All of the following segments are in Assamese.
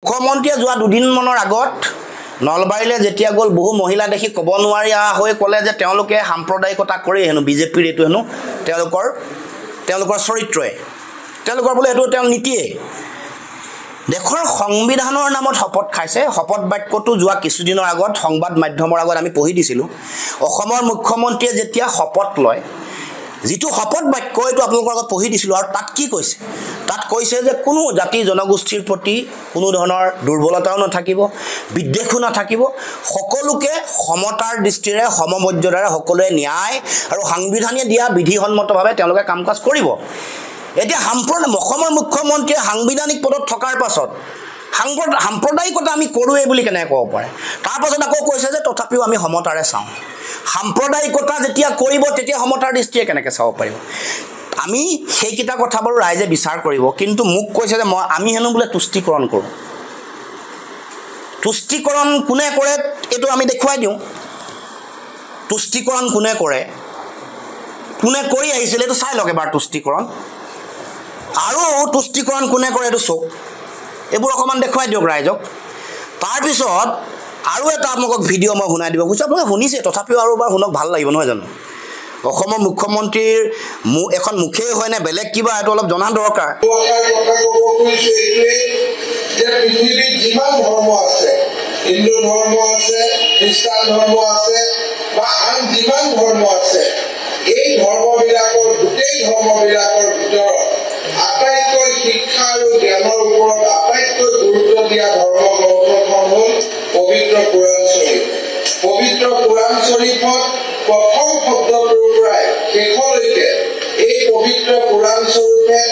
মুখ্যমন্ত্ৰীয়ে যোৱা দুদিনমানৰ আগত নলবাৰীলৈ যেতিয়া গ'ল বহু মহিলা দেখি ক'ব নোৱাৰিয়া হৈ ক'লে যে তেওঁলোকে সাম্প্ৰদায়িকতা কৰি হেনো বিজেপিৰ এইটো হেনো তেওঁলোকৰ চৰিত্ৰই তেওঁলোকৰ বোলে এইটো তেওঁ নীতিয়ে দেশৰ সংবিধানৰ নামত শপত খাইছে। শপত বাক্যটো যোৱা কিছুদিনৰ আগত সংবাদ মাধ্যমৰ আগত আমি পঢ়ি দিছিলোঁ। অসমৰ মুখ্যমন্ত্ৰীয়ে যেতিয়া শপত লয় যিটো শপত বাক্য এইটো আপোনালোকৰ আগত পঢ়ি দিছিলোঁ আৰু তাত কি কৈছে? তাত কৈছে যে কোনো জাতি জনগোষ্ঠীৰ প্ৰতি কোনো ধৰণৰ দুৰ্বলতাও নাথাকিব, বিদ্বেষো নাথাকিব, সকলোকে সমতাৰ দৃষ্টিৰে সমমৰ্যাদাৰে সকলোৱে ন্যায় আৰু সাংবিধানিক দিয়া বিধিসন্মতভাৱে তেওঁলোকে কাম কাজ কৰিব। এতিয়া অসমৰ মুখ্যমন্ত্ৰীয়ে সাংবিধানিক পদত থকাৰ পাছত সাম্প্ৰদায়িকতা আমি কৰোঁৱে বুলি কেনেকৈ ক'ব পাৰে? তাৰপাছত আকৌ কৈছে যে তথাপিও আমি সমতাৰে চাওঁ। সাম্প্ৰদায়িকতা যেতিয়া কৰিব তেতিয়া সমতাৰ দৃষ্টিৰে কেনেকৈ চাব পাৰিব? আমি সেইকেইটা কথা বাৰু ৰাইজে বিচাৰ কৰিব, কিন্তু মোক কৈছে যে আমি হেনো বোলে তুষ্টিকৰণ কৰোঁ। তুষ্টিকৰণ কোনে কৰে এইটো আমি দেখুৱাই দিওঁ। তুষ্টিকৰণ কোনে কৰে, কোনে কৰি আহিছিলে এইটো চাই লওক এবাৰ তুষ্টিকৰণ। আৰু তুষ্টিকৰণ কোনে কৰে এইটো চাওক, এইবোৰ অকণমান দেখুৱাই দিয়ক ৰাইজক। তাৰপিছত আৰু এটা আপোনালোকক ভিডিঅ' মই শুনাই দিব খুজিছোঁ। আপোনালোকে শুনিছে, তথাপিও আৰু এবাৰ শুনক, ভাল লাগিব নহয় জানো? অসমৰ মুখ্যমন্ত্ৰীৰ এখন মুখেই হয় নে বেলেগ কিবা এইটো অলপ জনা দৰকাৰ। পৃথিৱীত যিমান ধৰ্ম আছে, হিন্দু ধৰ্ম আছে, খ্ৰীষ্টান ধৰ্ম আছে বা আন যিমান ধৰ্ম আছে, এই ধৰ্মবিলাকৰ গোটেই ধৰ্মবিলাকৰ ভিতৰত আটাইতকৈ শিক্ষা আৰু জ্ঞানৰ ওপৰত আটাইতকৈ গুৰুত্ব দিয়া ধৰ্মগ্ৰন্থখন হ'ল পবিত্ৰ কোৰাণ শ্বৰীফ। পবিত্ৰ কোৰাণ শ্বৰীফত প্ৰথম শব্দটোৰ পৰাই শেষলৈকে এই পবিত্ৰ কোৰাণ শ্বৰীফে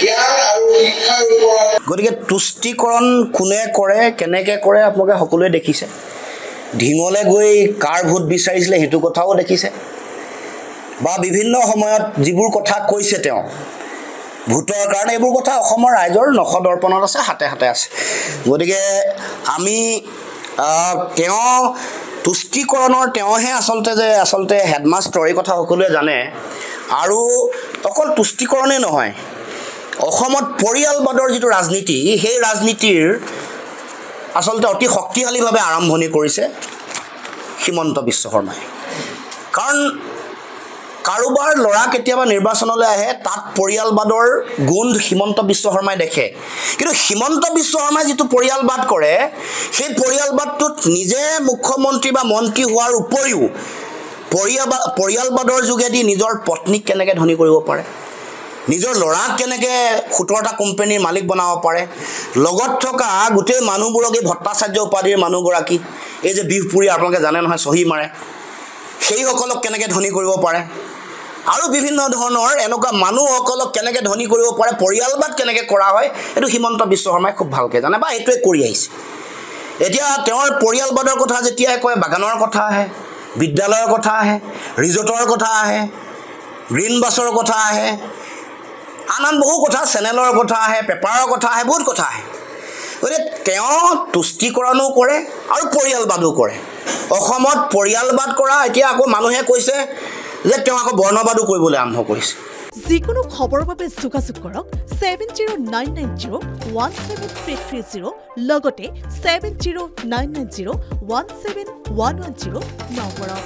জ্ঞান আৰু শিক্ষাৰ ওপৰত। গতিকে তুষ্টিকৰণ কোনে কৰে, কেনেকৈ কৰে আপোনালোকে সকলোৱে দেখিছে। ঢিঙলৈ গৈ কাৰ ভোট বিচাৰিছিলে সেইটো কথাও দেখিছে, বা বিভিন্ন সময়ত যিবোৰ কথা কৈছে তেওঁ ভোটৰ কাৰণে, এইবোৰ কথা অসমৰ ৰাইজৰ নখদৰ্পণত আছে, হাতে হাতে আছে। গতিকে আমি তেওঁ তুষ্টিকৰণৰ তেওঁহে আচলতে হেডমাষ্টাৰ, এই কথা সকলোৱে জানে। আৰু অকল তুষ্টিকৰণেই নহয়, অসমত পৰিয়ালবাদৰ যিটো ৰাজনীতি, সেই ৰাজনীতিৰ আচলতে অতি শক্তিশালীভাৱে আৰম্ভণি কৰিছে হিমন্ত বিশ্ব শৰ্মাই। কাৰণ কাৰোবাৰ ল'ৰা কেতিয়াবা নিৰ্বাচনলৈ আহে, তাত পৰিয়ালবাদৰ গোন্ধ হিমন্ত বিশ্ব শৰ্মাই দেখে। কিন্তু হিমন্ত বিশ্ব শৰ্মাই যিটো পৰিয়ালবাদ কৰে, সেই পৰিয়ালবাদটোত নিজে মুখ্যমন্ত্ৰী বা মন্ত্ৰী হোৱাৰ উপৰিও পৰিয়ালবাদৰ যোগেদি নিজৰ পত্নীক কেনেকৈ ধনী কৰিব পাৰে, নিজৰ ল'ৰাক কেনেকৈ 17টা কোম্পানীৰ মালিক বনাব পাৰে, লগত থকা গোটেই মানুহবোৰক এই ভট্টাচাৰ্য উপাধিৰ মানুহগৰাকী, এই যে বিহপুৰী আপোনালোকে জানে নহয় চহী মাৰে, সেইসকলক কেনেকৈ ধনী কৰিব পাৰে, আৰু বিভিন্ন ধৰণৰ এনেকুৱা মানুহসকলক কেনেকৈ ধনী কৰিব পাৰে, পৰিয়ালবাদ কেনেকৈ কৰা হয়, এইটো হিমন্ত বিশ্ব শৰ্মাই খুব ভালকৈ জানে বা এইটোৱে কৰি আহিছে। এতিয়া তেওঁৰ পৰিয়ালবাদৰ কথা যেতিয়া কয়, বাগানৰ কথা আহে, বিদ্যালয়ৰ কথা আহে, ৰিজৰ্টৰ কথা আহে, গ্ৰীণ বাছৰ কথা আহে, আন বহু কথা, চেনেলৰ কথা আহে, পেপাৰৰ কথা আহে, বহুত কথা আহে। গতিকে তেওঁ তুষ্টিকৰণো কৰে আৰু পৰিয়ালবাদো কৰে। অসমত পৰিয়ালবাদ কৰা, এতিয়া আকৌ মানুহে কৈছে যে তেওঁ আকৌ বৰ্ণবাদো কৰিবলৈ আৰম্ভ কৰিছে। যিকোনো খবৰৰ বাবে যোগাযোগ কৰক 7099017330 লগতে 7099017110 নম্বৰত।